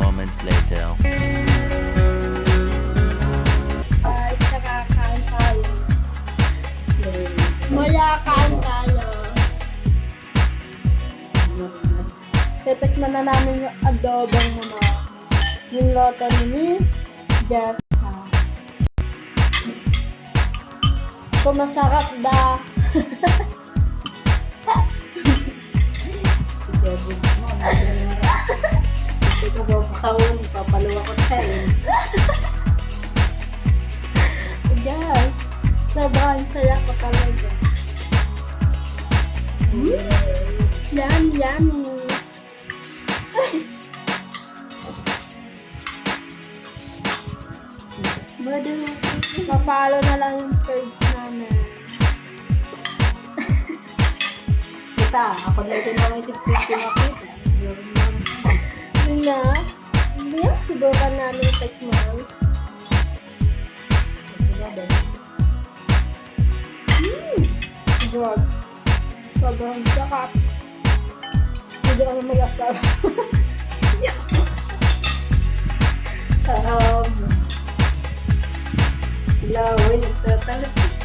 moments later. Ay, nakakain tayo. Mayakaan tayo. Titikman na namin yung adobong mga niloto ni Miss Jessica. Kung masarap ba? Ito ba pakawin, papaluwa ko sa'yo. Yes. Sobrang saya ko talaga. Yummy, yummy. Bado, papalo na lang yung page namin. Kita, ako na ito mga itipid ko nakita. Yun na. Hindi yan, subukan namin tikman. God. Sobrang sarap. Hindi ako mag-asar. Lawin, nagtatalas.